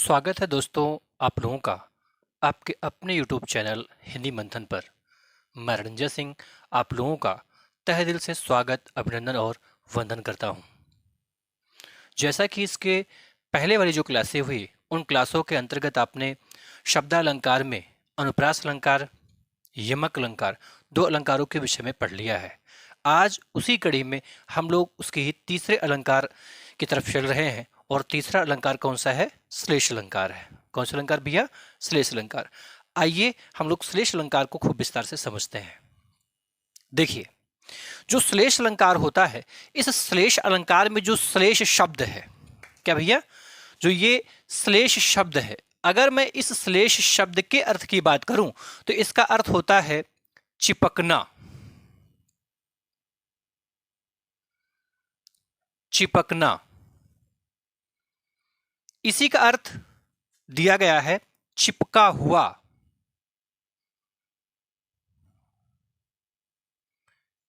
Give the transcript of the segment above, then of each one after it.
स्वागत है दोस्तों आप लोगों का आपके अपने YouTube चैनल हिंदी मंथन पर। मैं रणजय सिंह आप लोगों का तहे दिल से स्वागत, अभिनंदन और वंदन करता हूं। जैसा कि इसके पहले वाली जो क्लासें हुई उन क्लासों के अंतर्गत आपने शब्दालंकार में अनुप्रास अलंकार, यमक अलंकार, दो अलंकारों के विषय में पढ़ लिया है। आज उसी कड़ी में हम लोग उसके ही तीसरे अलंकार की तरफ चल रहे हैं और तीसरा अलंकार कौन सा है? श्लेष अलंकार है। कौन सा अलंकार भैया? श्लेष अलंकार। आइए हम लोग श्लेष अलंकार को खूब विस्तार से समझते हैं। देखिए, जो श्लेष अलंकार होता है, इस श्लेष अलंकार में जो श्लेष शब्द है, क्या भैया? जो ये श्लेष शब्द है, अगर मैं इस श्लेष शब्द के अर्थ की बात करूं तो इसका अर्थ होता है चिपकना। चिपकना, इसी का अर्थ दिया गया है चिपका हुआ।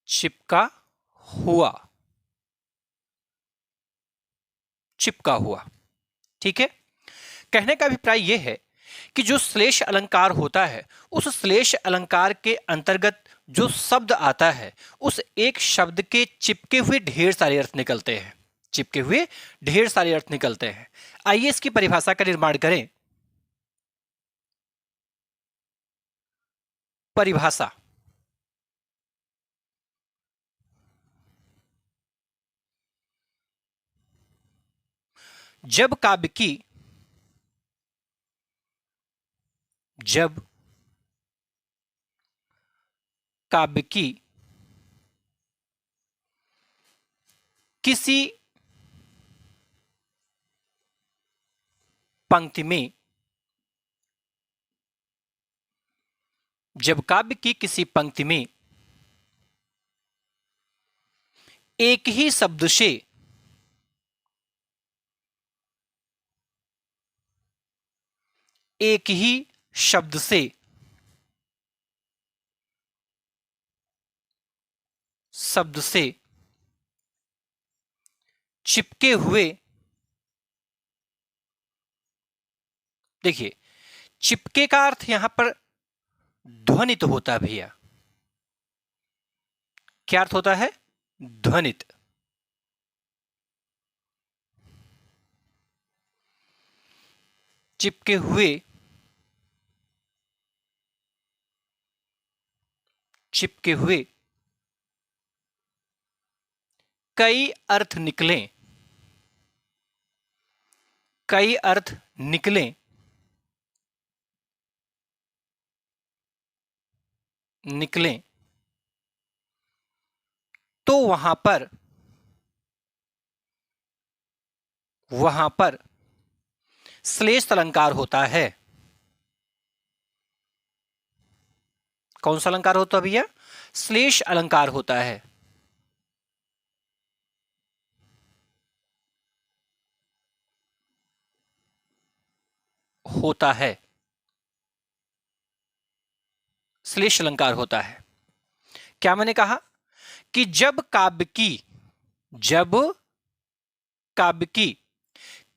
चिपका हुआ, चिपका हुआ। ठीक है। कहने का अभिप्राय यह है कि जो श्लेष अलंकार होता है, उस श्लेष अलंकार के अंतर्गत जो शब्द आता है, उस एक शब्द के चिपके हुए ढेर सारे अर्थ निकलते हैं। चिपके हुए ढेर सारे अर्थ निकलते हैं। आइए इसकी परिभाषा का निर्माण करें। परिभाषा, जब काव्य की किसी पंक्ति में, जब काव्य की किसी पंक्ति में एक ही शब्द से शब्द से चिपके हुए, देखिए चिपके का अर्थ यहां पर ध्वनित होता है भैया। क्या अर्थ होता है? ध्वनित। चिपके हुए कई अर्थ निकलें, तो वहां पर श्लेष अलंकार होता है। कौन सा अलंकार होता है भैया? श्लेष अलंकार होता है। श्लेष अलंकार होता है। क्या मैंने कहा कि जब काव्य की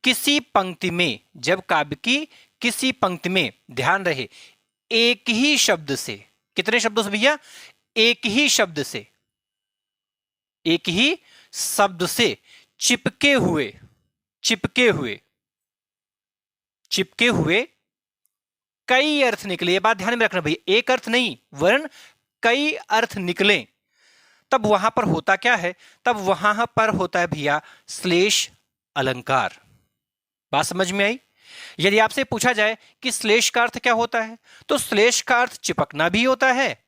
किसी पंक्ति में, ध्यान रहे, एक ही शब्द से, कितने शब्दों से भैया? एक ही शब्द से चिपके हुए कई अर्थ निकले। ये बात ध्यान में रखना भैया, एक अर्थ नहीं वरन कई अर्थ निकले, तब वहां पर होता क्या है? तब वहां पर होता है भैया श्लेष अलंकार। बात समझ में आई? यदि आपसे पूछा जाए कि श्लेष का अर्थ क्या होता है, तो श्लेष का अर्थ चिपकना भी होता है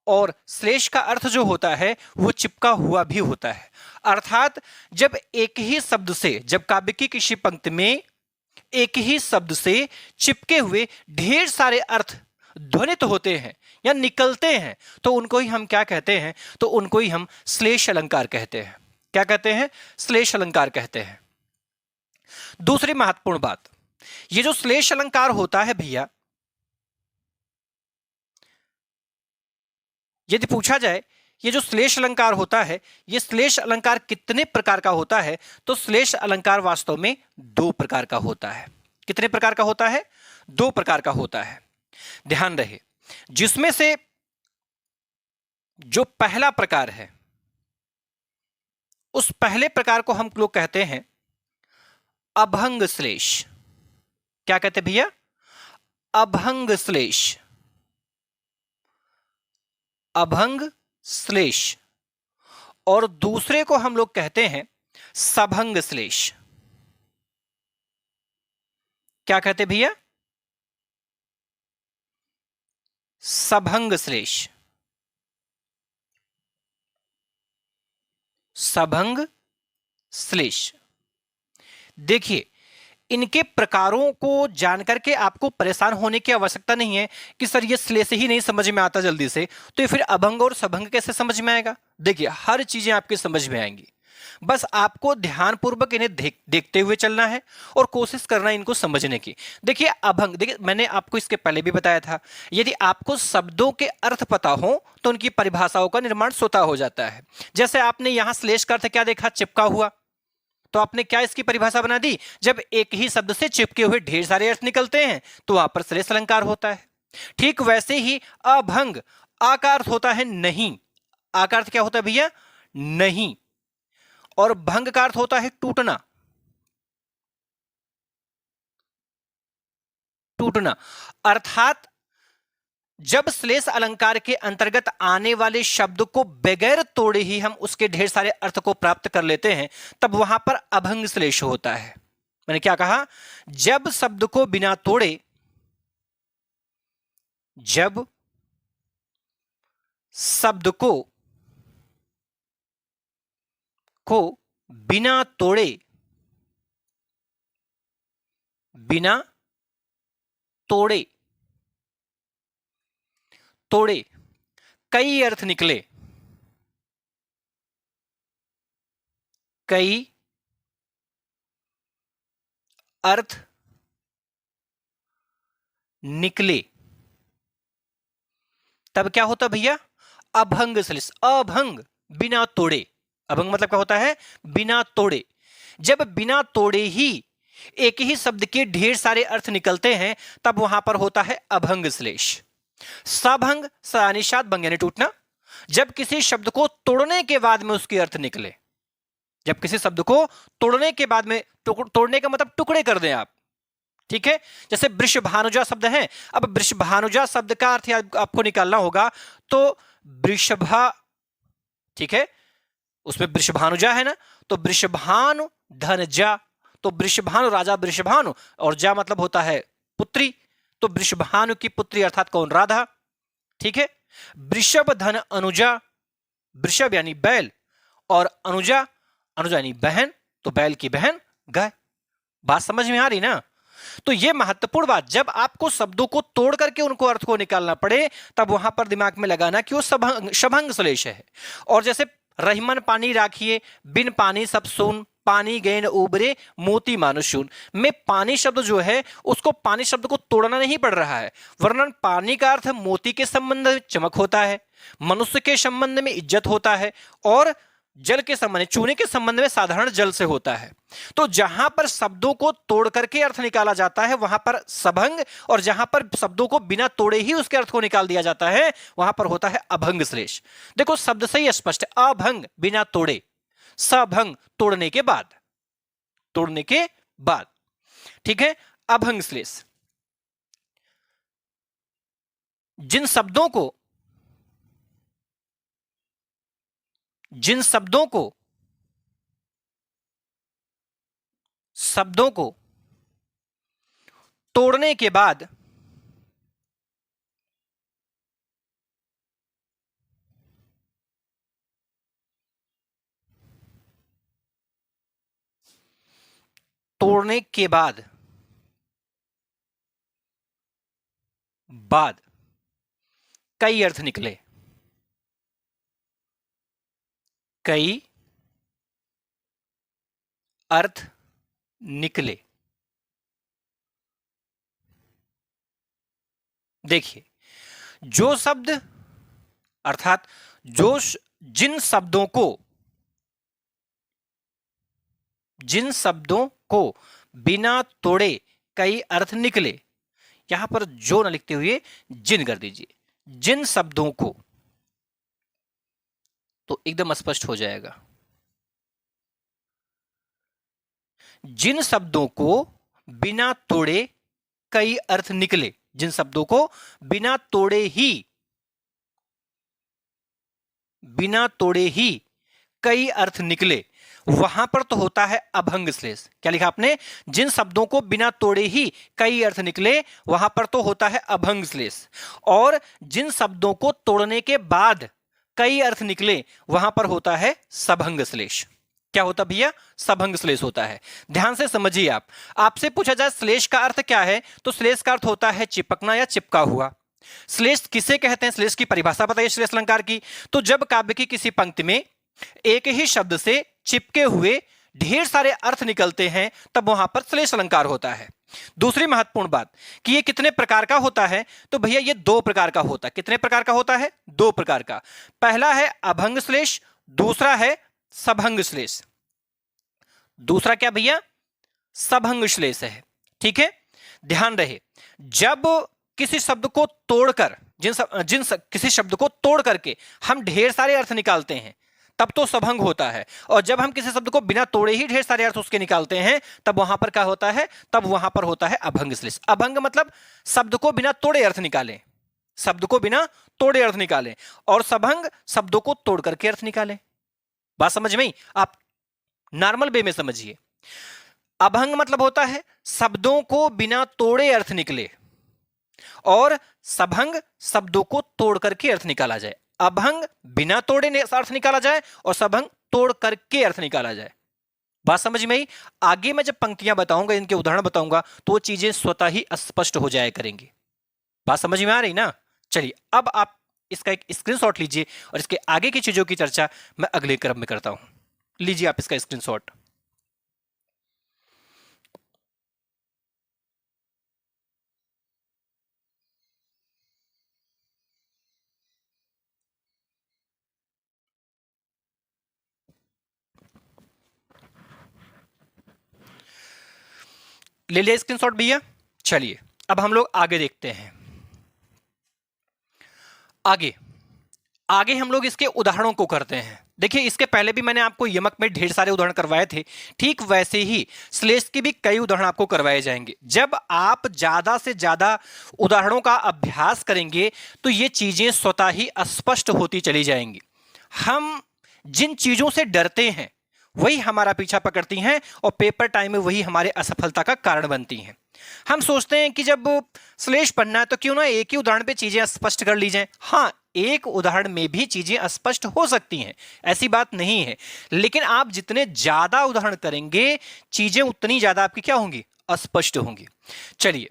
और श्लेष का अर्थ जो होता है वो चिपका हुआ भी होता है। अर्थात जब एक ही शब्द से, जब काव्य की किसी पंक्ति में एक ही शब्द से चिपके हुए ढेर सारे अर्थ ध्वनित होते हैं या निकलते हैं, तो उनको ही हम क्या कहते हैं? तो उनको ही हम श्लेष अलंकार कहते हैं। क्या कहते हैं? श्लेष अलंकार कहते हैं। दूसरी महत्वपूर्ण बात, ये जो श्लेष अलंकार होता है भैया, यदि पूछा जाए ये जो श्लेष अलंकार होता है, ये श्लेष अलंकार कितने प्रकार का होता है, तो श्लेष अलंकार वास्तव में दो प्रकार का होता है। कितने प्रकार का होता है? 2 प्रकार का होता है। ध्यान रहे, जिसमें से जो पहला प्रकार है, उस पहले प्रकार को हम लोग कहते हैं अभंग श्लेष। क्या कहते हैं भैया? अभंग श्लेष। अभंग श्लेष। और दूसरे को हम लोग कहते हैं सभंग श्लेष। क्या कहते हैं भैया? सभंग श्लेष। सभंग श्लेष। देखिए, इनके प्रकारों को जानकर के आपको परेशान होने की आवश्यकता नहीं है कि सर ये श्लेष ही नहीं समझ में आता जल्दी से, तो ये फिर अभंग और सभंग कैसे समझ में आएगा? देखिए, हर चीजें आपके समझ में आएंगी, बस आपको ध्यानपूर्वक इन्हें देखते हुए चलना है और कोशिश करना है इनको समझने की। देखिए अभंग, देखिए मैंने आपको इसके पहले भी बताया था, यदि आपको शब्दों के अर्थ पता हो तो उनकी परिभाषाओं का निर्माण स्वतः हो जाता है। जैसे आपने यहां श्लेष का अर्थ क्या देखा? चिपका हुआ। तो आपने क्या इसकी परिभाषा बना दी? जब एक ही शब्द से चिपके हुए ढेर सारे अर्थ निकलते हैं तो वहां पर श्लेष अलंकार होता है। ठीक वैसे ही अभंग, आ का अर्थ होता है नहीं। आ का अर्थ क्या होता है भैया? नहीं। और भंग का अर्थ होता है टूटना। टूटना अर्थात जब श्लेष अलंकार के अंतर्गत आने वाले शब्द को बगैर तोड़े ही हम उसके ढेर सारे अर्थ को प्राप्त कर लेते हैं, तब वहां पर अभंग श्लेष होता है। मैंने क्या कहा? जब शब्द को बिना तोड़े, जब शब्द को बिना तोड़े, बिना तोड़े तोड़े कई अर्थ निकले, कई अर्थ निकले, तब क्या होता भैया? अभंग श्लेष। अभंग, बिना तोड़े। अभंग मतलब क्या होता है? बिना तोड़े। जब बिना तोड़े ही एक ही शब्द के ढेर सारे अर्थ निकलते हैं तब वहां पर होता है अभंग श्लेष। सभंग, सानिशात भंग यानी टूटना। जब किसी शब्द को तोड़ने के बाद में उसके अर्थ निकले, जब किसी शब्द को तोड़ने के बाद में, तोड़ने का मतलब टुकड़े कर दें आप, ठीक है? जैसे वृषभानुजा शब्द है, अब वृषभानुजा शब्द का अर्थ आपको निकालना होगा, तो वृषभा, ठीक है, उसमें वृषभानुजा है ना, तो वृषभानु धन जा, तो वृषभानु राजा वृषभानु, और जा मतलब होता है पुत्री, तो वृषभानु की पुत्री अर्थात कौन? राधा, ठीक है? वृषभ धन अनुजा, वृषभ यानी बैल और अनुजा, अनुजा यानी बहन, तो बैल की बहन गाय। बात समझ में आ रही ना? तो यह महत्वपूर्ण बात, जब आपको शब्दों को तोड़ करके उनको अर्थ को निकालना पड़े तब वहां पर दिमाग में लगाना कि वो सभंग श्लेष है। और जैसे रहीमन पानी राखिए, बिन पानी सब सून, पानी गए न उबरे, मोती मानुषून में पानी शब्द जो है उसको पानी शब्द को तोड़ना नहीं पड़ रहा है, वरन पानी का अर्थ मोती के संबंध में चमक होता है, मनुष्य के संबंध में इज्जत होता है, और जल के संबंध में, चूने के संबंध में साधारण जल से होता है। तो जहां पर शब्दों को तोड़ करके अर्थ निकाला जाता है वहां पर सभंग, और जहां पर शब्दों को बिना तोड़े ही उसके अर्थ को निकाल दिया जाता है वहां पर होता है अभंग श्लेष। देखो शब्द से ही स्पष्ट है, अभंग बिना तोड़े, सभंग तोड़ने के बाद, तोड़ने के बाद, ठीक है? अभंग श्लेष जिन शब्दों को, जिन शब्दों को, शब्दों को तोड़ने के बाद तोड़ने के बाद कई अर्थ निकले, कई अर्थ निकले। देखिए, जो शब्द अर्थात जो जिन शब्दों को, जिन शब्दों को बिना तोड़े कई अर्थ निकले। यहां पर जो न लिखते हुए जिन कर दीजिए। जिन शब्दों को, तो एकदम स्पष्ट हो जाएगा। जिन शब्दों को बिना तोड़े कई अर्थ निकले। जिन शब्दों को बिना तोड़े ही कई अर्थ निकले, वहां पर तो होता है अभंग श्लेष। क्या लिखा आपने? जिन शब्दों को बिना तोड़े ही कई अर्थ निकले, वहां पर तो होता है अभंग श्लेष। और जिन शब्दों को तोड़ने के बाद कई अर्थ निकले, वहां पर होता है सभंग श्लेष। क्या होता भैया? सभंग श्लेष होता है। ध्यान से समझिए। आपसे पूछा जाए श्लेष का अर्थ क्या है, तो श्लेष का अर्थ होता है चिपकना या चिपका हुआ। श्लेष किसे कहते हैं? श्लेष की परिभाषा बताइए श्लेष अलंकार की। तो जब काव्य की किसी पंक्ति में एक ही शब्द से चिपके हुए ढेर सारे अर्थ निकलते हैं, तब वहां पर श्लेष अलंकार होता है। दूसरी महत्वपूर्ण बात कि ये कितने प्रकार का होता है, तो भैया ये 2 प्रकार का होता है। कितने प्रकार का होता है? 2 प्रकार का। पहला है अभंग श्लेष, दूसरा है सभंग श्लेष। दूसरा क्या भैया? सभंग श्लेष है। ठीक है, ध्यान रहे। जब किसी शब्द को तोड़कर किसी शब्द को तोड़ करके हम ढेर सारे अर्थ निकालते हैं, तब तो सभंग होता है। और जब हम किसी शब्द को बिना तोड़े ही ढेर सारे अर्थ उसके निकालते हैं, तब वहां पर क्या होता है? तब वहां पर होता है अभंग श्लेष। अभंग मतलब शब्द को बिना तोड़े अर्थ निकालें, शब्द को बिना तोड़े अर्थ निकालें। और सभंग शब्दों को तोड़ करके अर्थ निकालें। बात समझ में? आप नॉर्मल वे में समझिए। अभंग मतलब होता है शब्दों को बिना तोड़े अर्थ निकले, और सभंग शब्दों को तोड़ करके अर्थ निकाला जाए। अभंग बिना तोड़े अर्थ निकाला जाए, और सभंग तोड़ करके अर्थ निकाला जाए। बात समझ में आई? आगे मैं जब पंक्तियां बताऊंगा, इनके उदाहरण बताऊंगा, तो वो चीजें स्वतः ही स्पष्ट हो जाया करेंगी। बात समझ में आ रही ना? चलिए, अब आप इसका एक स्क्रीनशॉट लीजिए, और इसके आगे की चीजों की चर्चा मैं अगले क्रम में करता हूं। लीजिए आप इसका स्क्रीनशॉट। ले लिया स्क्रीनशॉट भैया? चलिए, अब हम लोग आगे देखते हैं। आगे हम लोग इसके उदाहरणों को करते हैं। देखिए, इसके पहले भी मैंने आपको यमक में ढेर सारे उदाहरण करवाए थे, ठीक वैसे ही श्लेष के भी कई उदाहरण आपको करवाए जाएंगे। जब आप ज्यादा से ज्यादा उदाहरणों का अभ्यास करेंगे, तो ये चीजें स्वतः ही स्पष्ट होती चली जाएंगी। हम जिन चीजों से डरते हैं, वही हमारा पीछा पकड़ती हैं, और पेपर टाइम में वही हमारे असफलता का कारण बनती हैं। हम सोचते हैं कि जब श्लेष पढ़ना है, तो क्यों ना एक ही उदाहरण पे चीजें स्पष्ट कर ली जाएं। हाँ, एक उदाहरण में भी चीजें स्पष्ट हो सकती हैं, ऐसी बात नहीं है। लेकिन आप जितने ज्यादा उदाहरण करेंगे, चीजें उतनी ज्यादा आपकी क्या होंगी? अस्पष्ट होंगी। चलिए,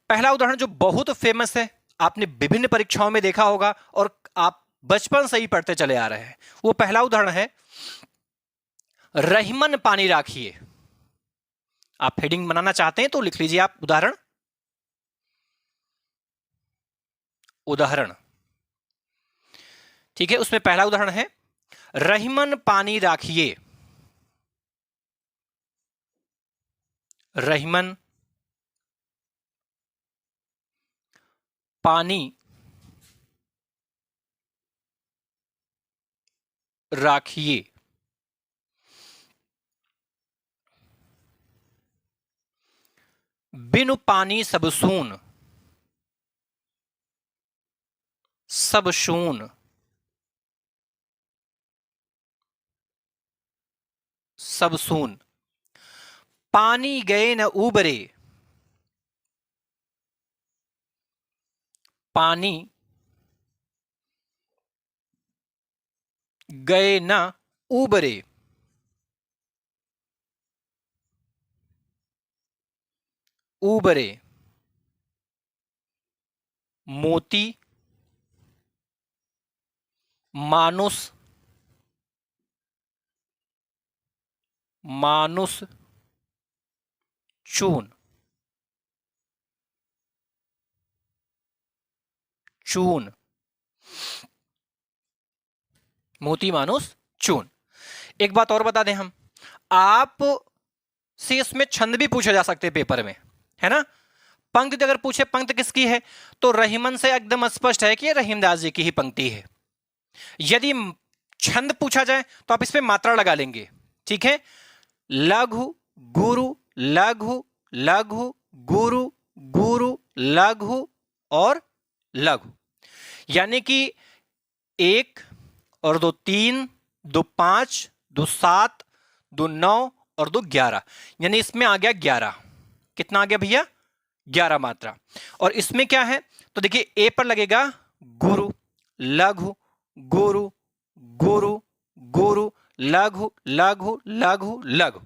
पहला उदाहरण जो बहुत फेमस है, आपने विभिन्न परीक्षाओं में देखा होगा, और आप बचपन से ही पढ़ते चले आ रहे हैं, वो पहला उदाहरण है रहीमन पानी राखिए। आप हेडिंग बनाना चाहते हैं तो लिख लीजिए आप उदाहरण। ठीक है, उसमें पहला उदाहरण है रहीमन पानी राखिए। रहीमन पानी राखिए। बिनु पानी सब सून, सब शून, सब सून। पानी गए न उबरे, पानी गए न उबरे। उबरे मोती मानुष, मानुष चून, चून। मोती मानुष चून। एक बात और बता दें हम, आप से इसमें छंद भी पूछे जा सकते हैं पेपर में, है ना। पंक्ति अगर पूछे पंक्ति किसकी है, तो रहीमन से एकदम स्पष्ट है कि ये रहीमदास जी की ही पंक्ति है। यदि छंद पूछा जाए तो आप इस पे मात्रा लगा लेंगे, ठीक है। लघु गुरु, लघु लघु गुरु, गुरु लघु और लघु, यानी कि 1 और 2 3, 2 5, 2 7, 2 9 और 2 11, यानी इसमें आ गया 11। कितना आ गया भैया, 11 मात्रा। और इसमें क्या है, तो देखिए ए पर लगेगा गुरु, लघु गुरु, गुरु गुरु, लघु लघु लघु लघु।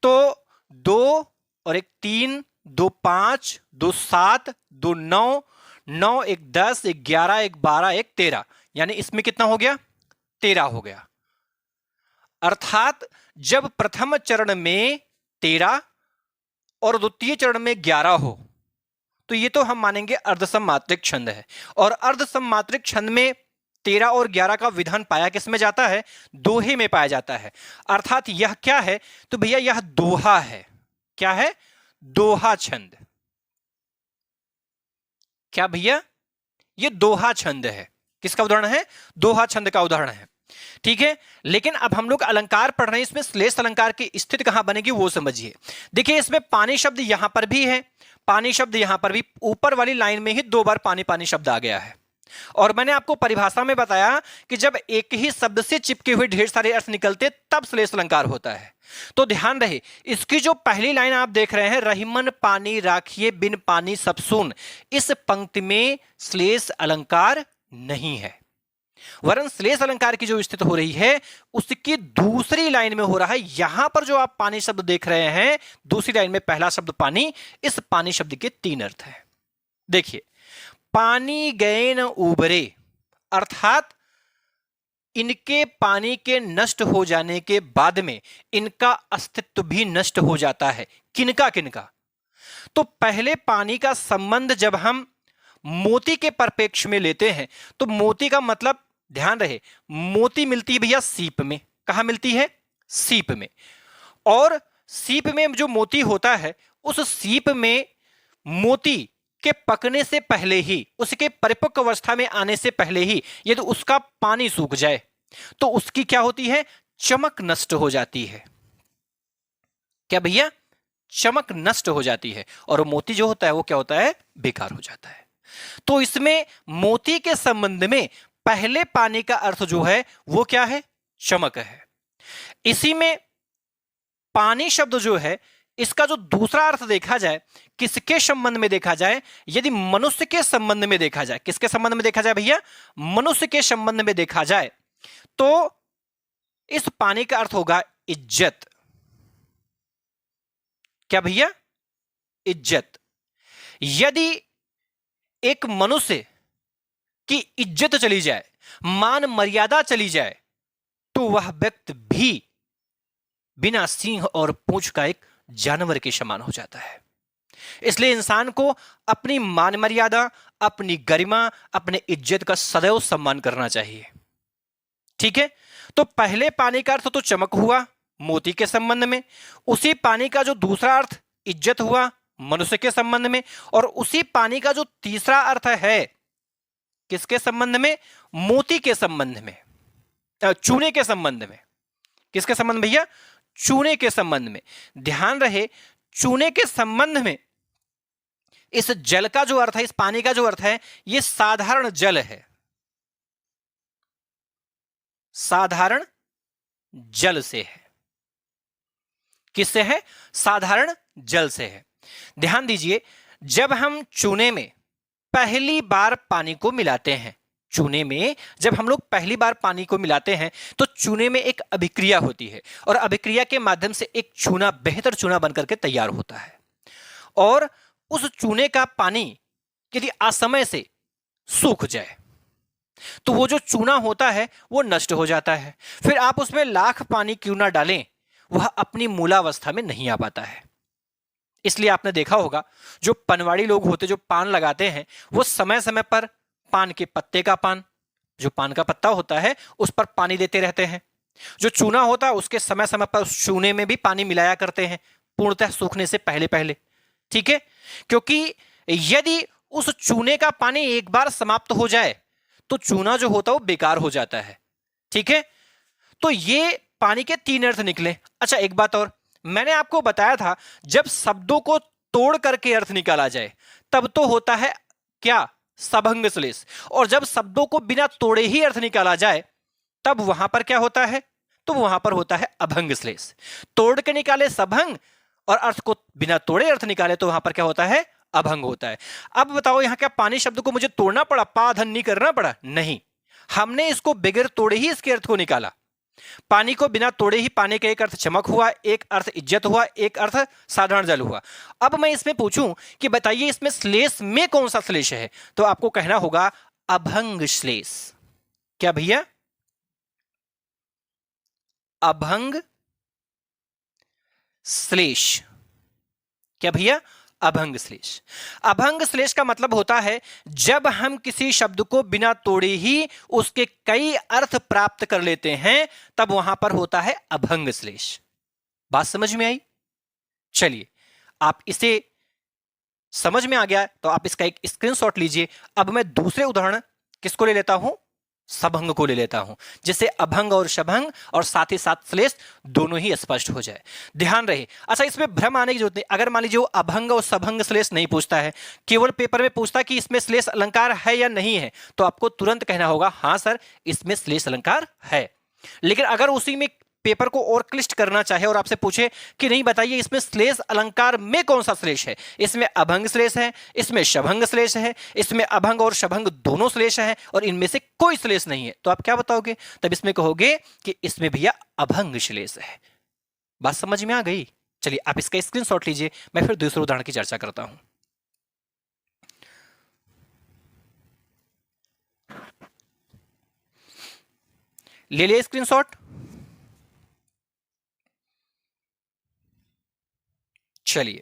तो 2 और 1 3, 2 5, 2 7, 2 9, 9 1 10, 1 11, 1 12, 1 13, यानी इसमें कितना हो गया, 13 हो गया। अर्थात जब प्रथम चरण में 13 और द्वितीय चरण में 11 हो, तो ये तो हम मानेंगे अर्धसममात्रिक छंद है। और अर्धसममात्रिक छंद में 13 और 11 का विधान पाया किस में जाता है, दोहे में पाया जाता है। अर्थात यह क्या है, तो भैया यह दोहा है। क्या है, दोहा छंद। क्या भैया, ये दोहा छंद है। किसका उदाहरण है, दोहा छंद का उदाहरण है, ठीक है। लेकिन अब हम लोग अलंकार पढ़ रहे हैं, इसमें श्लेष अलंकार की स्थिति कहां बनेगी वो समझिए। देखिए इसमें पानी शब्द यहां पर भी है, पानी शब्द यहां पर भी, ऊपर वाली लाइन में ही 2 बार पानी पानी शब्द आ गया है। और मैंने आपको परिभाषा में बताया कि जब एक ही शब्द से चिपके हुए ढेर सारे अर्थ निकलते तब श्लेष अलंकार होता है। तो ध्यान रहे, इसकी जो पहली लाइन आप देख रहे हैं, रहीमन पानी राखिए बिन पानी सब सून, इस पंक्ति में श्लेष अलंकार नहीं है। वरन श्लेष अलंकार की जो स्थिति हो रही है उसकी दूसरी लाइन में हो रहा है। यहां पर जो आप पानी शब्द देख रहे हैं, दूसरी लाइन में पहला शब्द पानी, इस पानी शब्द के 3 अर्थ हैं। देखिए, पानी गए न उबरे, अर्थात इनके पानी के नष्ट हो जाने के बाद में इनका अस्तित्व भी नष्ट हो जाता है। किनका किनका, तो पहले पानी का संबंध जब हम मोती के परिप्रेक्ष्य में लेते हैं, तो मोती का मतलब, ध्यान रहे, मोती मिलती है भैया सीप में। कहां मिलती है, सीप में। और सीप में जो मोती होता है, उस सीप में मोती के पकने से पहले ही, उसके परिपक्व अवस्था में आने से पहले ही यदि उसका पानी सूख जाए तो उसकी क्या होती है, चमक नष्ट हो जाती है। क्या भैया, चमक नष्ट हो जाती है और मोती जो होता है वो क्या होता है, बेकार हो जाता है। तो इसमें मोती के संबंध में पहले पानी का अर्थ जो है वो क्या है, चमक है। इसी में पानी शब्द जो है, इसका जो दूसरा अर्थ देखा जाए, किसके संबंध में देखा जाए, यदि मनुष्य के संबंध में देखा जाए, किसके संबंध में देखा जाए भैया, मनुष्य के संबंध में देखा जाए, तो इस पानी का अर्थ होगा इज्जत। क्या भैया, इज्जत। यदि एक मनुष्य की इज्जत चली जाए, मान मर्यादा चली जाए, तो वह व्यक्ति भी बिना सींग और पूंछ का एक जानवर के समान हो जाता है। इसलिए इंसान को अपनी मान मर्यादा, अपनी गरिमा, अपने इज्जत का सदैव सम्मान करना चाहिए, ठीक है। तो पहले पानी का अर्थ तो चमक हुआ मोती के संबंध में, उसी पानी का जो दूसरा अर्थ इज्जत हुआ मनुष्य के संबंध में, और उसी पानी का जो तीसरा अर्थ है किसके संबंध में, मोती के संबंध में, चूने के संबंध में। किसके संबंध भैया, चूने के संबंध में। ध्यान रहे, चूने के संबंध में इस जल का जो अर्थ है, इस पानी का जो अर्थ है, यह साधारण जल है, साधारण जल से है। किससे है, साधारण जल से है। ध्यान दीजिए, जब हम चूने में पहली बार पानी को मिलाते हैं, चूने में जब हम लोग पहली बार पानी को मिलाते हैं तो चूने में एक अभिक्रिया होती है, और अभिक्रिया के माध्यम से एक चूना, बेहतर चूना बनकर के तैयार होता है। और उस चूने का पानी यदि असमय से सूख जाए तो वो जो चूना होता है वो नष्ट हो जाता है। फिर आप उसमें लाख पानी क्यों ना डालें, वह अपनी मूलावस्था में नहीं आ पाता है। इसलिए आपने देखा होगा, जो पनवाड़ी लोग होते, जो पान लगाते हैं, वो समय समय पर पान के पत्ते का पान, जो पान का पत्ता होता है उस पर पानी देते रहते हैं। जो चूना होता है उसके समय समय पर उस चूने में भी पानी मिलाया करते हैं, पूर्णतः सूखने से पहले पहले। ठीक है, क्योंकि यदि उस चूने का पानी एक बार समाप्त हो जाए तो चूना जो होता है वो बेकार हो जाता है। ठीक है, तो ये पानी के तीन अर्थ निकले। अच्छा, एक बात और, मैंने आपको बताया था जब शब्दों को तोड़ करके अर्थ निकाला जाए तब तो होता है क्या, सभंग श्लेष, और जब शब्दों को बिना तोड़े ही अर्थ निकाला जाए तब वहां पर क्या होता है, तो वहां पर होता है अभंग श्लेष। तोड़ के निकाले सभंग और अर्थ को बिना तोड़े अर्थ निकाले तो वहां पर क्या होता है, अभंग होता है। अब बताओ यहां क्या पानी शब्द को मुझे तोड़ना पड़ा, पा धन नहीं करना पड़ा? नहीं, हमने इसको बगैर तोड़े ही इसके अर्थ को निकाला। पानी को बिना तोड़े ही पानी का एक अर्थ चमक हुआ, एक अर्थ इज्जत हुआ, एक अर्थ साधारण जल हुआ। अब मैं इसमें पूछूं कि बताइए इसमें श्लेष में कौन सा श्लेष है, तो आपको कहना होगा अभंग श्लेष। क्या भैया, अभंग श्लेष। क्या भैया, अभंग श्लेष। अभंग श्लेष का मतलब होता है जब हम किसी शब्द को बिना तोड़े ही उसके कई अर्थ प्राप्त कर लेते हैं तब वहां पर होता है अभंग श्लेष। बात समझ में आई? चलिए, आप इसे समझ में आ गया तो आप इसका एक स्क्रीनशॉट लीजिए। अब मैं दूसरे उदाहरण किसको ले लेता हूं, सभंग को ले लेता हूं, जिससे अभंग और शभंग और साथ ही साथ श्लेष दोनों ही स्पष्ट हो जाए। ध्यान रहे। अच्छा, इसमें भ्रम आने की जरूरत नहीं। अगर मान लीजिए वो अभंग और सभंग श्लेष नहीं पूछता है, केवल पेपर में पूछता कि इसमें श्लेष अलंकार है या नहीं है, तो आपको तुरंत कहना होगा हाँ सर इसमें श्लेष अलंकार है। लेकिन अगर उसी में पेपर को और क्लिष्ट करना चाहे और आपसे पूछे कि नहीं बताइए इसमें श्लेष अलंकार में कौन सा श्लेष है, इसमें अभंग श्लेष है, इसमें शभंग श्लेष है, इसमें अभंग और शभंग दोनों श्लेष है और इनमें से कोई श्लेष नहीं है, तो आप क्या बताओगे? तब इसमें कहोगे कि इसमें भैया अभंग श्लेष है। बात समझ में आ गई? चलिए आप इसका स्क्रीनशॉट लीजिए, मैं फिर दूसरे उदाहरण की चर्चा करता हूं। ले लिया स्क्रीनशॉट? चलिए,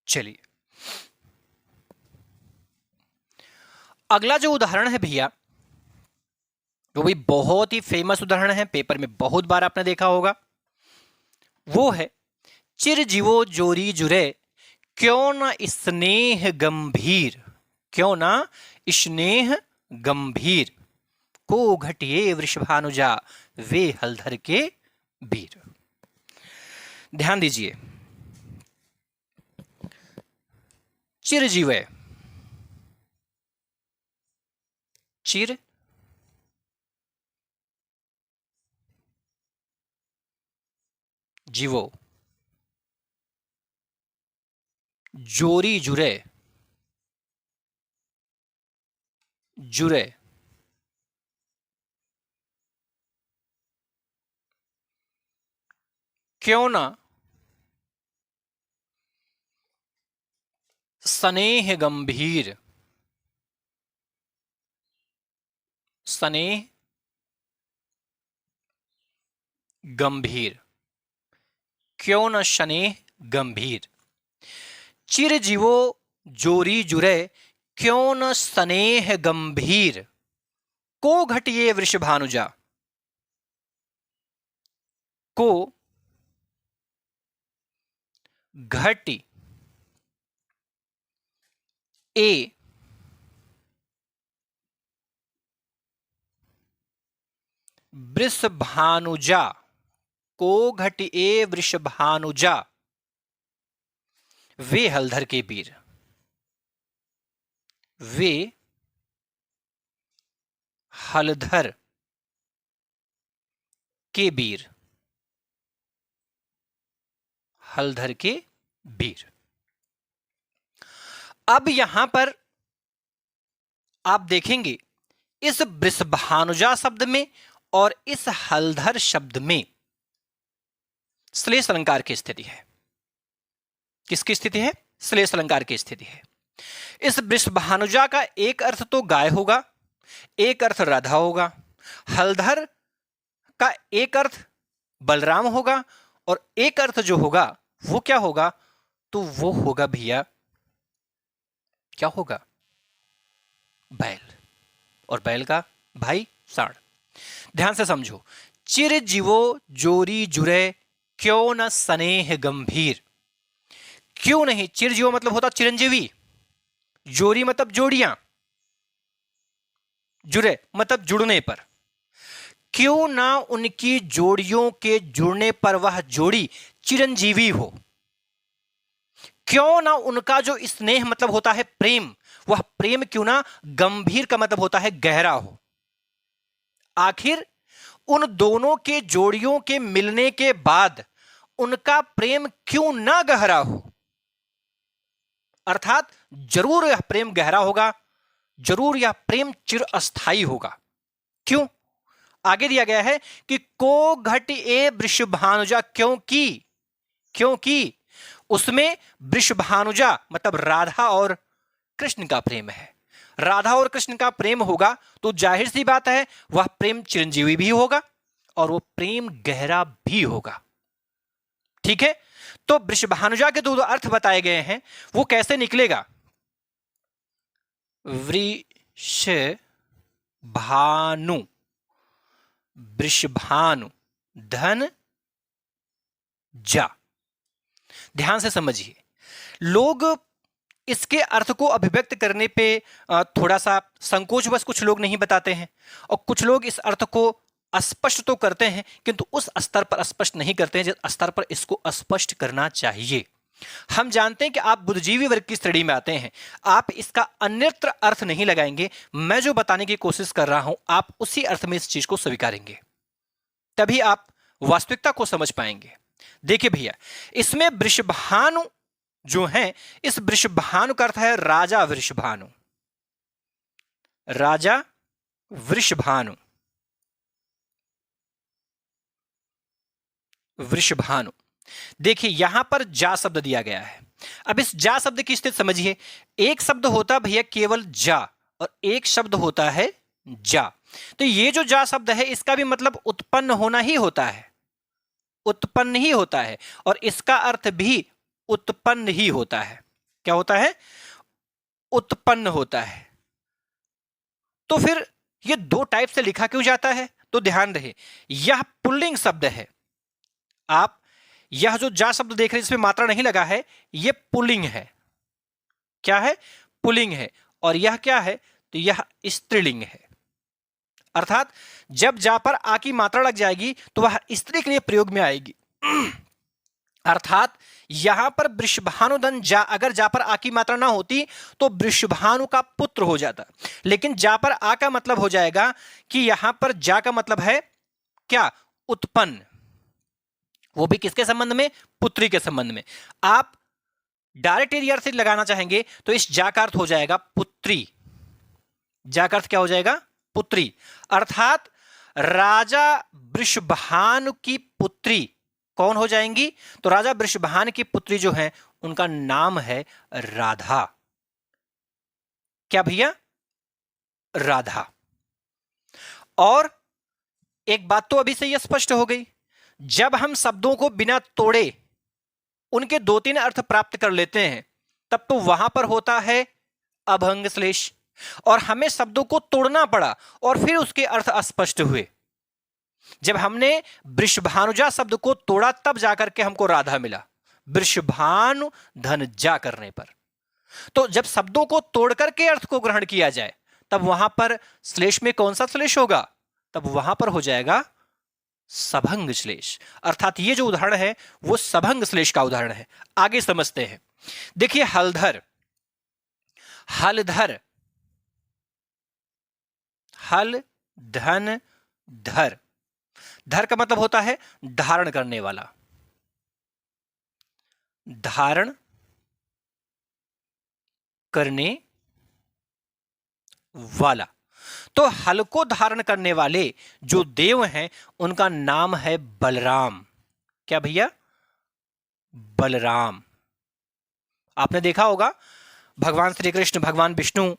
चलिए अगला जो उदाहरण है भैया वो भी बहुत ही फेमस उदाहरण है, पेपर में बहुत बार आपने देखा होगा। वो है चिर जीवो जोरी जुरे क्यों ना स्नेह गंभीर, क्यों ना स्नेह गंभीर, को घटिए वृषभानुजा वे हलधर के बीर। ध्यान दीजिए, चिर जीवे, चिर जीवो जोरी जुरे, जुरे क्यों ना स्नेह गंभीर, स्नेह गंभीर, क्यों न स्नेह गंभीर। चिर जीवो जोरी जुरे क्यों न स्नेह गंभीर, को घटिए वृषभानुजा, को घटी ए वृषभानुजा, को घटी ए वृषभानुजा वे हलधर के बीर, वे हलधर के बीर, हलधर के बीर। अब यहां पर आप देखेंगे इस वृषभानुजा शब्द में और इस हलधर शब्द में श्लेष अलंकार की स्थिति है। किसकी स्थिति है? श्लेष अलंकार की स्थिति है। इस वृषभानुजा का एक अर्थ तो गाय होगा, एक अर्थ राधा होगा, हलधर का एक अर्थ बलराम होगा और एक अर्थ जो होगा वो क्या होगा, तो वो होगा भैया, क्या होगा, बैल, और बैल का भाई सांड। ध्यान से समझो, चिर जीवो जोरी जुरे, क्यों न स्नेह गंभीर। क्यों नहीं, चिर जीवो मतलब होता चिरंजीवी, जोरी मतलब जोड़ियां, जुड़े मतलब जुड़ने पर, क्यों ना उनकी जोड़ियों के जुड़ने पर वह जोड़ी चिरंजीवी हो। क्यों ना उनका जो स्नेह मतलब होता है प्रेम, वह प्रेम क्यों ना गंभीर का मतलब होता है गहरा हो। आखिर उन दोनों के जोड़ियों के मिलने के बाद उनका प्रेम क्यों ना गहरा हो। अर्थात जरूर यह प्रेम गहरा होगा, जरूर यह प्रेम चिरस्थायी होगा। क्यों, आगे दिया गया है कि को घट ए वृषभानुजा, क्योंकि उसमें वृषभानुजा मतलब राधा और कृष्ण का प्रेम है। राधा और कृष्ण का प्रेम होगा तो जाहिर सी बात है वह प्रेम चिरंजीवी भी होगा और वो प्रेम गहरा भी होगा। ठीक है, तो वृषभानुजा के दो अर्थ बताए गए हैं, वो कैसे निकलेगा, वृषभानु, वृषभानु धन जा। ध्यान से समझिए, लोग इसके अर्थ को अभिव्यक्त करने पे थोड़ा सा संकोच बस कुछ लोग नहीं बताते हैं, और कुछ लोग इस अर्थ को स्पष्ट तो करते हैं किंतु उस स्तर पर स्पष्ट नहीं करते हैं जिस स्तर पर इसको स्पष्ट करना चाहिए। हम जानते हैं कि आप बुद्धिजीवी वर्ग की श्रेणी में आते हैं, आप इसका अन्यत्र अर्थ नहीं लगाएंगे। मैं जो बताने की कोशिश कर रहा हूं आप उसी अर्थ में इस चीज को स्वीकारेंगे, तभी आप वास्तविकता को समझ पाएंगे। देखिए भैया, इसमें वृषभानु जो है, इस वृषभानु का अर्थ है राजा वृषभानु, राजा वृषभानु, वृषभानु। देखिए यहां पर जा शब्द दिया गया है। अब इस जा शब्द की स्थिति समझिए, एक शब्द होता भैया केवल जा और एक शब्द होता है जा। तो ये जो जा शब्द है इसका भी मतलब उत्पन्न होना ही होता है, उत्पन्न ही होता है, और इसका अर्थ भी उत्पन्न ही होता है। क्या होता है, उत्पन्न होता है। तो फिर ये दो टाइप से लिखा क्यों जाता है, तो ध्यान रहे यह पुल्लिंग शब्द है। आप यह जो जा शब्द देख रहे हैं इसमें मात्रा नहीं लगा है, यह पुल्लिंग है। क्या है, पुल्लिंग है। और यह क्या है, तो यह स्त्रीलिंग है। अर्थात जब जा पर आ की मात्रा लग जाएगी तो वह स्त्री के लिए प्रयोग में आएगी। अर्थात यहां पर वृषभानुधन जा, अगर जा पर आ की मात्रा ना होती तो वृषभानु का पुत्र हो जाता, लेकिन जा पर आ का मतलब हो जाएगा कि यहां पर जा का मतलब है क्या, उत्पन्न, वो भी किसके संबंध में, पुत्री के संबंध में। आप डायरेक्ट एरिया से लगाना चाहेंगे तो इस जा का अर्थ हो जाएगा पुत्री, जा का अर्थ क्या हो जाएगा, पुत्री। अर्थात राजा वृषभानु की पुत्री कौन हो जाएंगी, तो राजा वृषभानु की पुत्री जो है उनका नाम है राधा। क्या भैया, राधा। और एक बात तो अभी से यह स्पष्ट हो गई, जब हम शब्दों को बिना तोड़े उनके दो तीन अर्थ प्राप्त कर लेते हैं तब तो वहां पर होता है अभंग श्लेष, और हमें शब्दों को तोड़ना पड़ा और फिर उसके अर्थ अस्पष्ट हुए। जब हमने वृषभानुजा शब्द को तोड़ा तब जाकर के हमको राधा मिला, वृषभानु धन जा करने पर। तो जब शब्दों को तोड़ करके अर्थ को ग्रहण किया जाए तब वहां पर श्लेष में कौन सा श्लेष होगा, तब वहां पर हो जाएगा सभंग श्लेष। अर्थात ये जो उदाहरण है वो सभंग श्लेष का उदाहरण है। आगे समझते हैं। देखिए हलधर, हलधर, हल धन धर, धर का मतलब होता है धारण करने वाला, धारण करने वाला। तो हल को धारण करने वाले जो देव हैं उनका नाम है बलराम। क्या भैया, बलराम। आपने देखा होगा भगवान श्री कृष्ण, भगवान विष्णु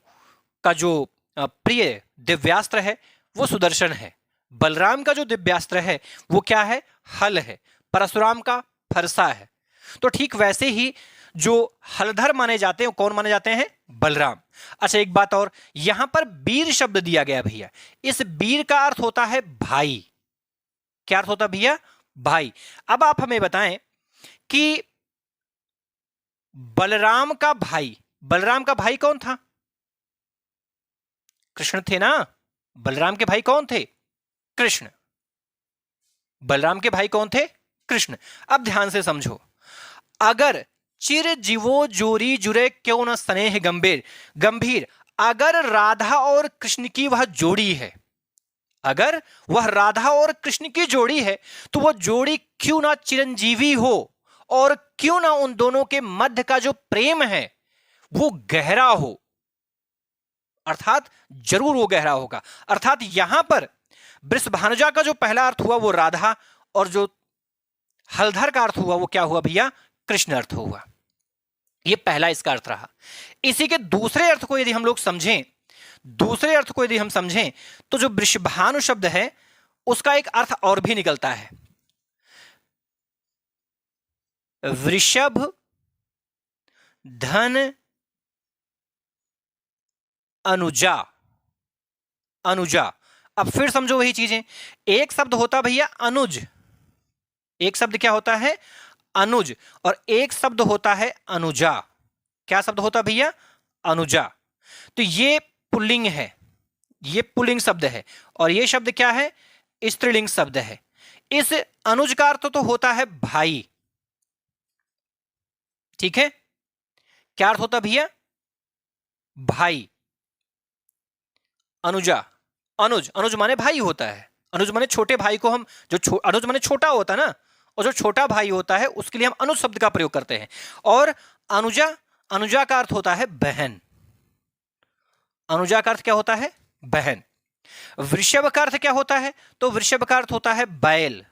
का जो प्रिय दिव्यास्त्र है वो सुदर्शन है। बलराम का जो दिव्यास्त्र है वो क्या है, हल है। परशुराम का फरसा है। तो ठीक वैसे ही जो हलधर माने जाते हैं कौन माने जाते हैं? बलराम। अच्छा एक बात और, यहां पर वीर शब्द दिया गया भैया, इस वीर का अर्थ होता है भाई। क्या अर्थ होता है भैया? भाई। अब आप हमें बताएं कि बलराम का भाई कौन था? कृष्ण थे ना। बलराम के भाई कौन थे? कृष्ण। बलराम के भाई कौन थे? कृष्ण। अब ध्यान से समझो, अगर चिर जीवो जोरी जुरे क्यों न स्नेह गंभीर, अगर राधा और कृष्ण की वह जोड़ी है, अगर वह राधा और कृष्ण की जोड़ी है, तो वह जोड़ी क्यों ना चिरंजीवी हो, और क्यों ना उन दोनों के मध्य का जो प्रेम है वो गहरा हो। अर्थात जरूर वो गहरा होगा। अर्थात यहां पर वृषभानुजा का जो पहला अर्थ हुआ वो राधा, और जो हलधर का अर्थ हुआ वो क्या हुआ भैया? कृष्ण अर्थ हुआ। ये पहला इसका अर्थ रहा। इसी के दूसरे अर्थ को यदि हम लोग समझें, तो जो वृषभानु शब्द है उसका एक अर्थ और भी निकलता है, वृषभ धन अनुजा। अब फिर समझो वही चीजें, एक शब्द होता भैया अनुज, एक शब्द क्या होता है? अनुज, और एक शब्द होता है अनुजा। क्या शब्द होता भैया? अनुजा। तो ये पुल्लिंग है, ये पुल्लिंग शब्द है, और ये शब्द क्या है? स्त्रीलिंग शब्द है। इस अनुज का अर्थ तो होता है भाई, ठीक है? क्या अर्थ होता भैया? भाई। अनुज माने भाई होता है। अनुज माने छोटे भाई को हम अनुज माने छोटा होता है ना, और जो छोटा भाई होता है उसके लिए हम अनुज शब्द का प्रयोग करते हैं। और अनुजा का अर्थ होता है बहन। अनुजा का अर्थ क्या होता है? बहन। वृषभ का अर्थ क्या होता है? तो वृषभ का अर्थ होता है बैल।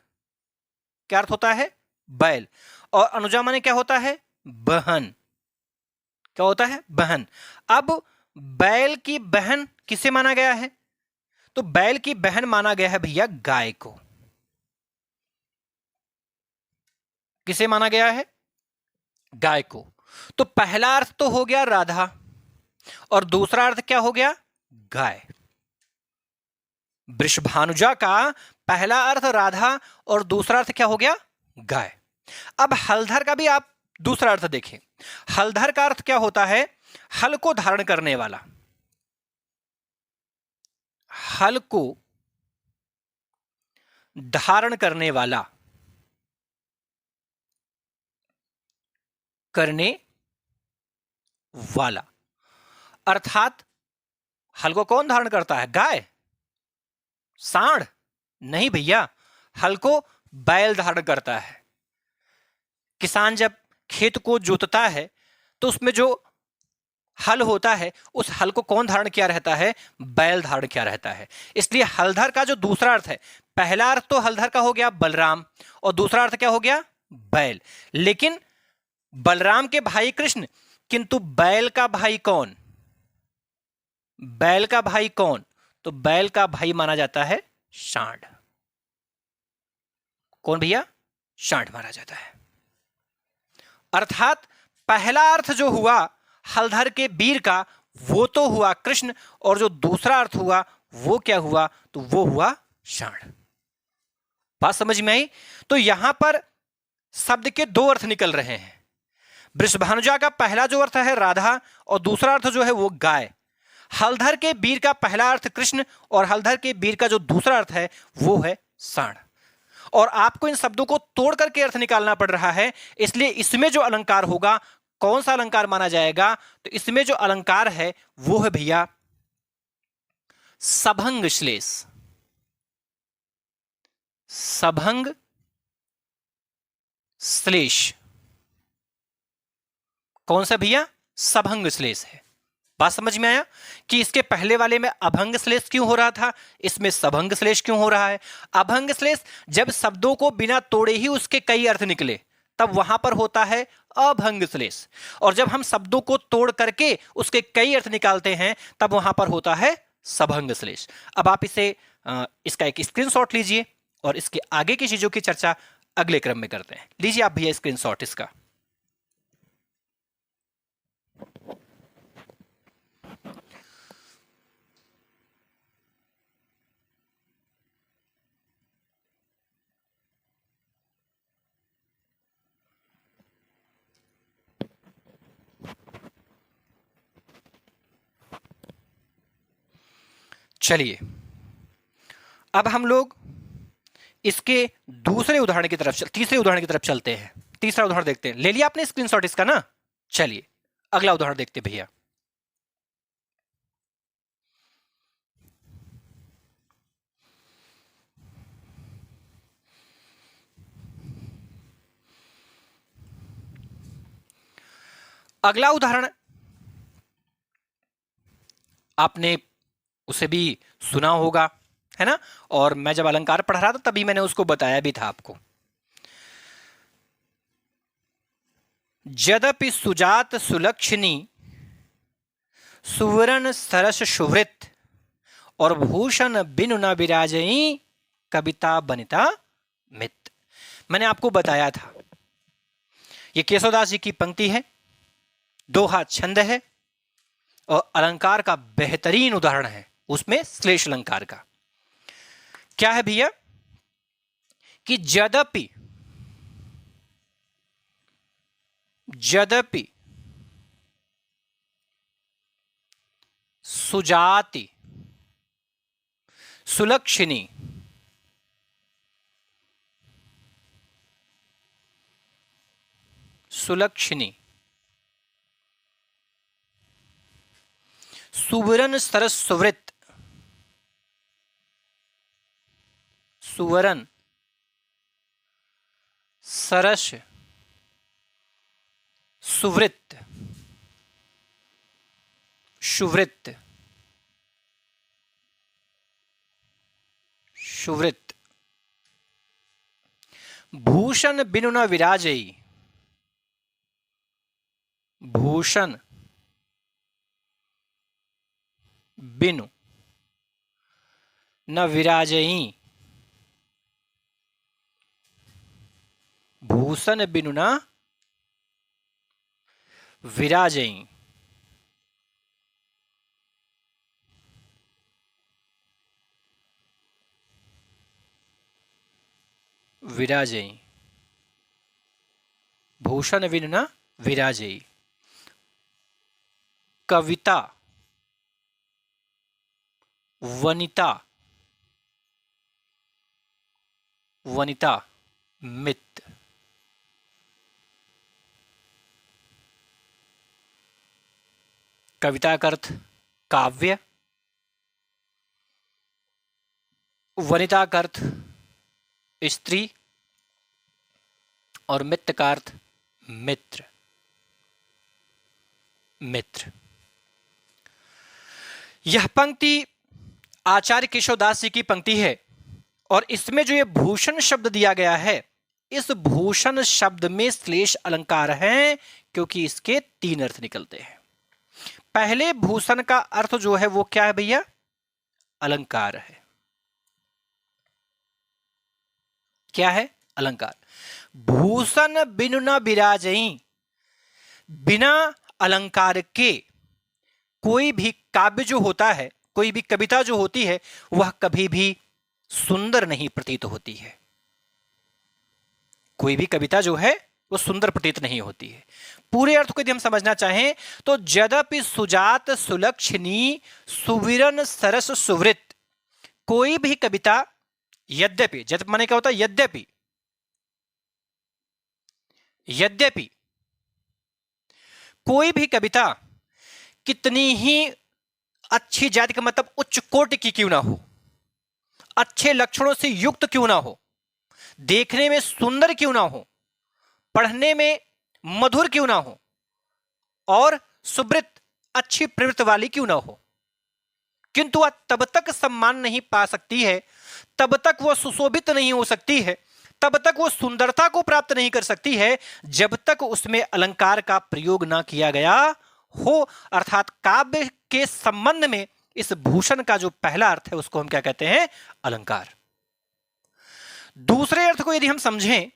क्या अर्थ होता है? बैल। और अनुजा माने क्या होता है? बहन। क्या होता है? बहन। अब बैल की बहन किसे माना गया है? तो बैल की बहन माना गया है भैया गाय को। किसे माना गया है? गाय को। तो पहला अर्थ तो हो गया राधा, और दूसरा अर्थ क्या हो गया? गाय। वृषभानुजा का पहला अर्थ राधा और दूसरा अर्थ क्या हो गया? गाय। अब हलधर का भी आप दूसरा अर्थ देखें। हलधर का अर्थ क्या होता है? हल को धारण करने वाला। हल को धारण करने वाला, करने वाला। अर्थात हल को कौन धारण करता है? गाय? सांड? नहीं भैया, हल को बैल धारण करता है। किसान जब खेत को जोतता है तो उसमें जो हल होता है उस हल को कौन धारण किया रहता है? बैल धारण किया रहता है। इसलिए हलधर का जो दूसरा अर्थ है, पहला अर्थ तो हलधर का हो गया बलराम, और दूसरा अर्थ क्या हो गया? बैल। लेकिन बलराम के भाई कृष्ण, किंतु बैल का भाई कौन? बैल का भाई कौन? तो बैल का भाई माना जाता है सांड। कौन भैया? सांड माना जाता है। अर्थात पहला अर्थ जो हुआ हलधर के वीर का वो तो हुआ कृष्ण, और जो दूसरा अर्थ हुआ वो क्या हुआ? तो वो हुआ सांड। बात समझ में आई? तो यहां पर शब्द के दो अर्थ निकल रहे हैं। वृषभानुजा का पहला जो अर्थ है राधा, और दूसरा अर्थ जो है वो गाय। हलधर के वीर का पहला अर्थ कृष्ण, और हलधर के वीर का जो दूसरा अर्थ है वो है सांड। और आपको इन शब्दों को तोड़ करके अर्थ निकालना पड़ रहा है, इसलिए इसमें जो अलंकार होगा कौन सा अलंकार माना जाएगा? तो इसमें जो अलंकार है वो है भैया सभंग श्लेष। सभंग श्लेष। कौन सा भैया? सभंग श्लेष है। बात समझ में आया कि इसके पहले वाले में अभंग श्लेष क्यों हो रहा था, इसमें सभंग श्लेष क्यों हो रहा है? अभंग श्लेष जब शब्दों को बिना तोड़े ही उसके कई अर्थ निकले तब वहां पर होता है अभंग श्लेष, और जब हम शब्दों को तोड़ करके उसके कई अर्थ निकालते हैं तब वहां पर होता है सभंग श्लेष। अब आप इसका एक स्क्रीनशॉट लीजिए और इसके आगे की चीजों की चर्चा अगले क्रम में करते हैं। लीजिए आप भैया स्क्रीनशॉट इसका। चलिए अब हम लोग इसके तीसरे उदाहरण की तरफ चलते हैं। तीसरा उदाहरण देखते हैं। ले लिया आपने स्क्रीनशॉट इसका ना? चलिए अगला उदाहरण देखते हैं भैया। अगला उदाहरण आपने उसे भी सुना होगा, है ना? और मैं जब अलंकार पढ़ रहा था तभी मैंने उसको बताया भी था आपको। यद्यपि सुजात सुलक्षणी सुवर्ण सरस सुवृत और भूषण बिनु न विराजई कविता बनिता मित। मैंने आपको बताया था ये केशवदास जी की पंक्ति है, दोहा छंद है और अलंकार का बेहतरीन उदाहरण है, उसमें श्लेष अलंकार का। क्या है भैया कि यद्यपि सुजाति सुलक्षणी सुवर्ण सरस सुवृत सुवर्ण सरस सुवृत भूषण बिनु न विराजई, भूषण बिनु न विराजई, भूषण बिनु न विराजई। भूषण बिनु न विराजई। कविता वनिता मित। कविता का अर्थ काव्य, वनिता का अर्थ स्त्री और मित्र का अर्थ मित्र। यह पंक्ति आचार्य केशवदास जी की पंक्ति है और इसमें जो ये भूषण शब्द दिया गया है, इस भूषण शब्द में श्लेष अलंकार है, क्योंकि इसके 3 अर्थ निकलते हैं। पहले भूषण का अर्थ जो है वो क्या है भैया? अलंकार है। क्या है? अलंकार। भूषण बिनु न विराजई, बिना अलंकार के कोई भी काव्य जो होता है, कोई भी कविता जो होती है, वह कभी भी सुंदर नहीं प्रतीत होती है। कोई भी कविता जो है वो सुंदर प्रतीत नहीं होती है। पूरे अर्थ को यदि हम समझना चाहें तो यद्यपि सुजात सुलक्षणी सुविरन सरस सुवृत, कोई भी कविता, यद्यपि, यद्यपि माने क्या होता है? यद्यपि कोई भी कविता कितनी ही अच्छी जाति का मतलब उच्च कोटि की क्यों ना हो, अच्छे लक्षणों से युक्त क्यों ना हो, देखने में सुंदर क्यों ना हो, पढ़ने में मधुर क्यों ना हो और सुवृत अच्छी प्रवृत्ति वाली क्यों ना हो, किंतु वह तब तक सम्मान नहीं पा सकती है, तब तक वह सुशोभित नहीं हो सकती है, तब तक वो सुंदरता को प्राप्त नहीं कर सकती है, जब तक उसमें अलंकार का प्रयोग ना किया गया हो। अर्थात काव्य के संबंध में इस भूषण का जो पहला अर्थ है उसको हम क्या कहते हैं? अलंकार। दूसरे अर्थ को यदि हम समझें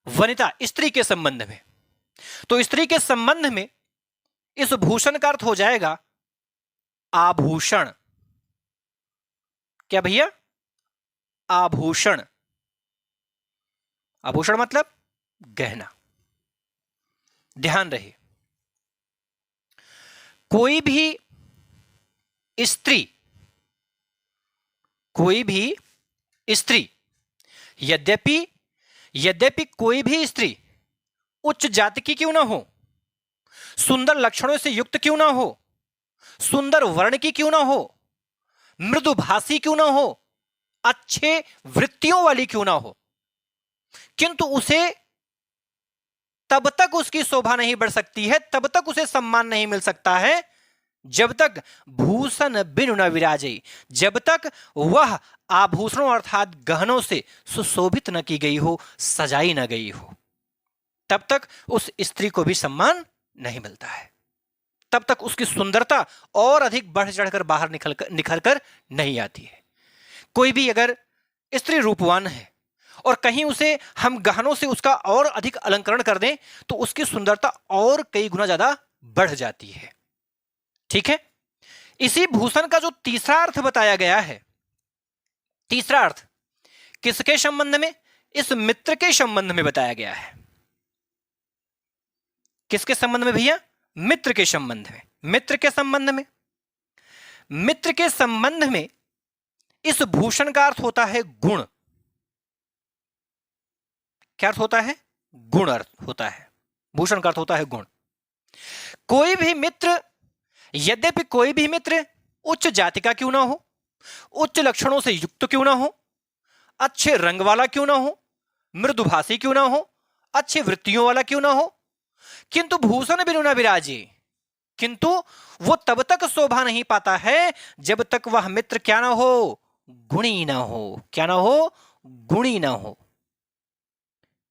वनिता स्त्री के संबंध में। तो स्त्री के संबंध में इस भूषण का अर्थ हो जाएगा आभूषण। क्या भैया? आभूषण। आभूषण मतलब गहना। ध्यान रहे, कोई भी स्त्री यद्यपि कोई भी स्त्री उच्च जाति की क्यों ना हो, सुंदर लक्षणों से युक्त क्यों ना हो, सुंदर वर्ण की क्यों ना हो, मृदुभाषी क्यों ना हो, अच्छे वृत्तियों वाली क्यों ना हो, किंतु उसे तब तक उसकी शोभा नहीं बढ़ सकती है, तब तक उसे सम्मान नहीं मिल सकता है जब तक भूषण बिनु न विराजे, जब तक वह आभूषणों अर्थात गहनों से सुशोभित न की गई हो, सजाई न गई हो, तब तक उस स्त्री को भी सम्मान नहीं मिलता है। तब तक उसकी सुंदरता और अधिक बढ़ चढ़कर बाहर निखर कर नहीं आती है। कोई भी अगर स्त्री रूपवान है और कहीं उसे हम गहनों से उसका और अधिक अलंकरण कर दें तो उसकी सुंदरता और कई गुना ज्यादा बढ़ जाती है। ठीक है, इसी भूषण का जो तीसरा अर्थ बताया गया है, तीसरा अर्थ किसके संबंध में? इस मित्र के संबंध में बताया गया है। किसके संबंध में भैया? मित्र के संबंध में। मित्र के संबंध में, मित्र के संबंध में इस भूषण का अर्थ होता है गुण। क्या अर्थ होता है? गुण अर्थ होता है। भूषण का अर्थ होता है गुण। कोई भी मित्र, यद्यपि कोई भी मित्र उच्च जाति का क्यों ना हो, उच्च लक्षणों से युक्त क्यों ना हो, अच्छे रंग वाला क्यों ना हो, मृदुभाषी क्यों ना हो, अच्छे वृत्तियों वाला क्यों ना हो, किंतु भूषण बिनु न विराजे, किंतु वो तब तक शोभा नहीं पाता है जब तक वह मित्र क्या ना हो? गुणी ना हो। क्या ना हो? गुणी ना हो।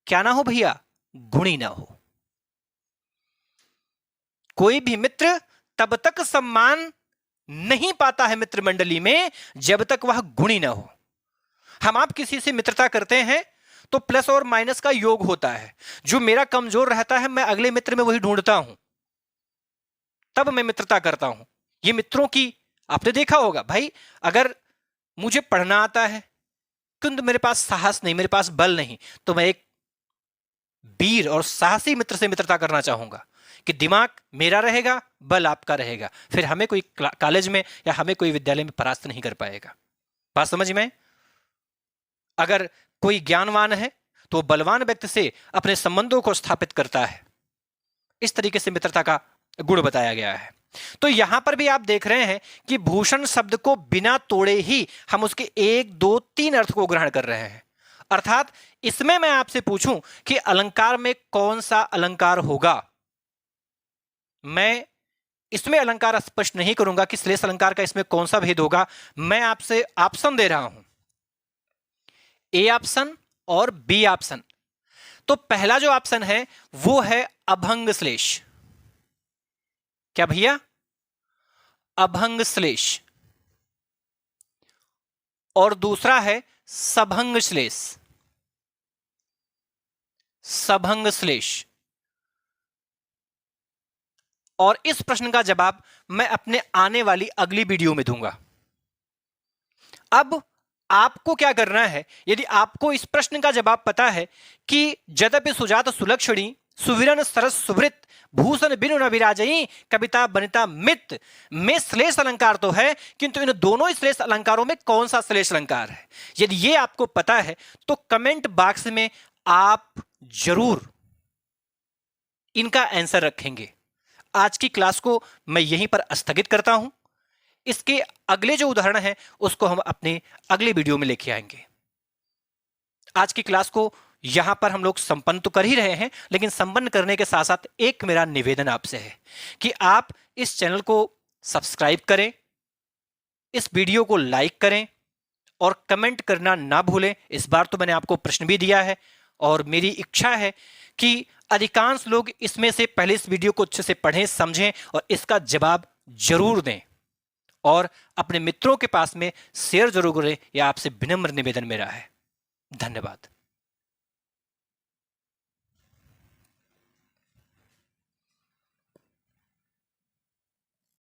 क्या ना हो भैया? गुणी ना हो। कोई भी मित्र तब तक सम्मान नहीं पाता है मित्र मंडली में जब तक वह गुणी ना हो। हम आप किसी से मित्रता करते हैं तो प्लस और माइनस का योग होता है। जो मेरा कमजोर रहता है मैं अगले मित्र में वही ढूंढता हूं, तब मैं मित्रता करता हूं। ये मित्रों की आपने देखा होगा भाई, अगर मुझे पढ़ना आता है किंतु मेरे पास साहस नहीं, मेरे पास बल नहीं, तो मैं एक वीर और साहसी मित्र से मित्रता करना चाहूंगा कि दिमाग मेरा रहेगा, बल आपका रहेगा, फिर हमें कोई कॉलेज में या हमें कोई विद्यालय में परास्त नहीं कर पाएगा। बात समझ में? अगर कोई ज्ञानवान है तो बलवान व्यक्ति से अपने संबंधों को स्थापित करता है। इस तरीके से मित्रता का गुण बताया गया है। तो यहां पर भी आप देख रहे हैं कि भूषण शब्द को बिना तोड़े ही हम उसके 1, 2, 3 अर्थ को ग्रहण कर रहे हैं। अर्थात इसमें मैं आपसे पूछूं कि अलंकार में कौन सा अलंकार होगा, मैं इसमें अलंकार स्पष्ट नहीं करूंगा कि श्लेष अलंकार का इसमें कौन सा भेद होगा। मैं आपसे ऑप्शन दे रहा हूं, ए ऑप्शन और बी ऑप्शन। तो पहला जो ऑप्शन है वो है अभंग श्लेष। क्या भैया? अभंग श्लेष। और दूसरा है सभंग श्लेष। सभंग श्लेष। और इस प्रश्न का जवाब मैं अपने आने वाली अगली वीडियो में दूंगा। अब आपको क्या करना है, यदि आपको इस प्रश्न का जवाब पता है कि यद्यपि सुजात सुलक्षणी सुविरन सरस सुवृत भूषण बिनु न विराजई कविता बनिता मित में श्लेष अलंकार तो है, किंतु इन दोनों श्लेष अलंकारों में कौन सा श्लेष अलंकार है, यदि ये आपको पता है तो कमेंट बॉक्स में आप जरूर इनका आंसर रखेंगे। आज की क्लास को मैं यहीं पर स्थगित करता हूं। इसके अगले जो उदाहरण है उसको हम अपने अगले वीडियो में लेके आएंगे। आज की क्लास को यहां पर हम लोग संपन्न तो कर ही रहे हैं, लेकिन संपन्न करने के साथ साथ एक मेरा निवेदन आपसे है कि आप इस चैनल को सब्सक्राइब करें, इस वीडियो को लाइक करें और कमेंट करना ना भूलें। इस बार तो मैंने आपको प्रश्न भी दिया है और मेरी इच्छा है कि अधिकांश लोग इसमें से पहले इस वीडियो को अच्छे से पढ़ें, समझें और इसका जवाब जरूर दें और अपने मित्रों के पास में शेयर जरूर करें। यह आपसे विनम्र निवेदन मेरा है। धन्यवाद।